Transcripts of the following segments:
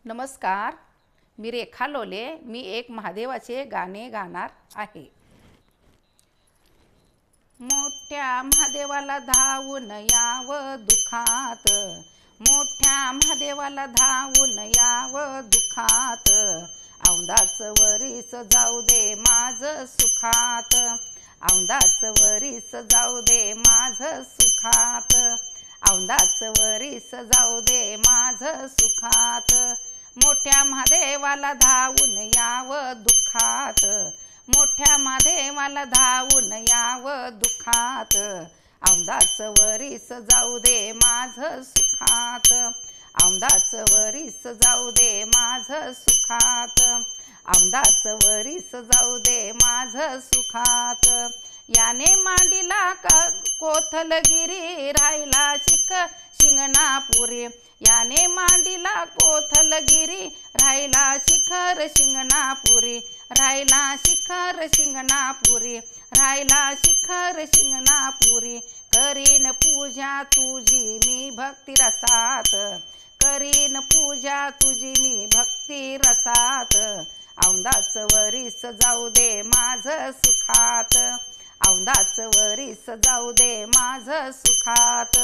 नमस्कार, मी रेखा लोले. मी एक महादेवाचे गाणे गाणार आहे. मोठ्या महादेवाला धावून यावं दुखात, मोठ्या महादेवाला धावून यावं दुखात. औंदाच वरीस जाऊ दे माझं सुखात, औंदाच वरीस जाऊ दे माझं सुखात, औंदाच वरीस जाऊ दे माझं सुखात. मोठ्या महादेवाला धावून यावं दुखात, मोठ्या महादेवाला धावून यावं दुखात. औंदाच वरीस जाऊ दे माझं सुखात, औंदाच वरीस जाऊ दे माझं सुखात, औंदाच वरीस जाऊ दे माझं सुखात. याने मांडीला कोथलगिरी राहिला शिंगणापुरी, याने मांडीला कोथलगिरी राहिला शिखर शिंगणापुरी, राहिला शिखर शिंगणापुरी, राहिला शिखर शिंगणापुरी. करीन पूजा तुझी मी भक्ती रसात, करीन पूजा तुझी मी भक्ती रसात. औंदाच वरीस जाऊ दे माझं सुखात, औंदाच वरीस जाऊ दे माझं सुखात,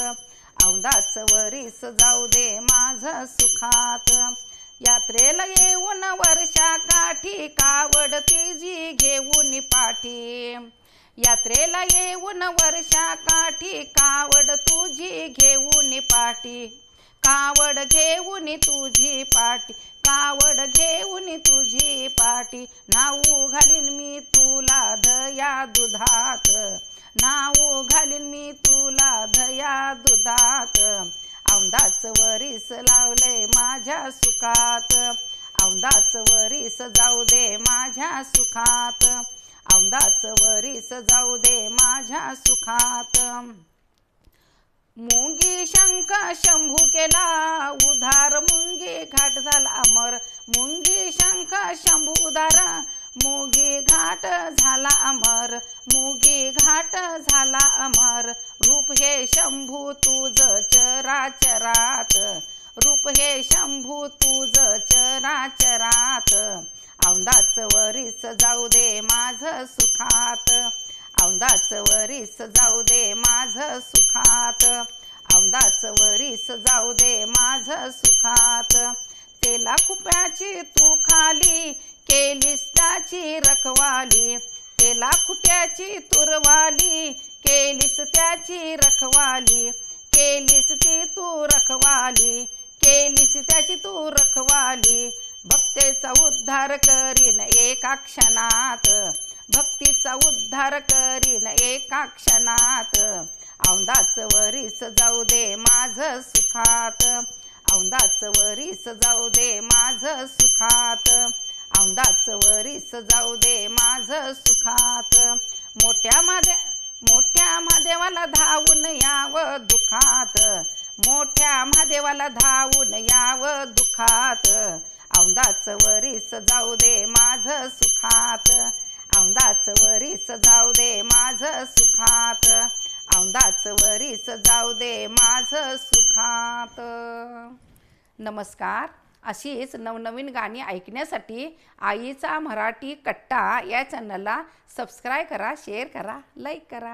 औंदाच वरीस जाऊ दे माझं सुखात. यात्रेला येऊन वर्षा काठी कावड तिची घेऊन पाठी, यात्रेला येऊन वर्षा काठी कावड तुझी घेऊन पाठी, कावड घेऊन तुझी पाठी, कावड घेऊन तुझी पाठी. नाऊ घालीन मी तुला दया दुधात, नाऊ घालीन मी तुला दया दुधात. औंदाच वरीस लावले माझ्या सुखात, औंदाच वरीस जाऊ दे माझ्या सुखात, औंदाच वरीस जाऊ दे माझ्या सुखात. मुंगी शंख शंभू केला उधार, मुंगी घाट झाला अमर, मुंगी शंख शंभू उधार, मुंगी घाट झाला अमर, मुंगी घाट झाला अमर. रूप हे शंभू तुझ चराचरात, रूप हे शंभू तुझ चराचरात. औंदाच वरीस जाऊ दे माझं सुखात, औंदाच वरीस जाऊ दे माझं सुखात, औंदाच वरीस जाऊ दे माझं सुखात. तेला खुप्याची तू खाली केलीस त्याची रखवाली, तेला खुट्याची तुरवाली केलीस त्याची रखवाली, केलीस ती तू रखवाली, केलीस त्याची तू रखवाली. भक्तेचा उद्धार करीन एका क्षणात, भक्तीचा उद्धार करीन एका क्षणात. औंदाच वरीस जाऊ दे माझं सुखात, औंदाच वरीस जाऊ दे माझं सुखात, औंदाच वरीस जाऊ दे माझं सुखात. मोठ्या महादेवाला धावून यावं दुखात, मोठ्या महादेवाला धावून यावं दुखात. औंदाच वरीस जाऊ दे माझं सुखात, औंदाच वरीस जाऊ दे माझं सुखात, औंदाच वरीस जाऊ दे माझं सुखात. नमस्कार. अशीच नवनवीन गाणी ऐकण्यासाठी आईचा मराठी कट्टा या चॅनलला सबस्क्राईब करा, शेअर करा, लाईक करा.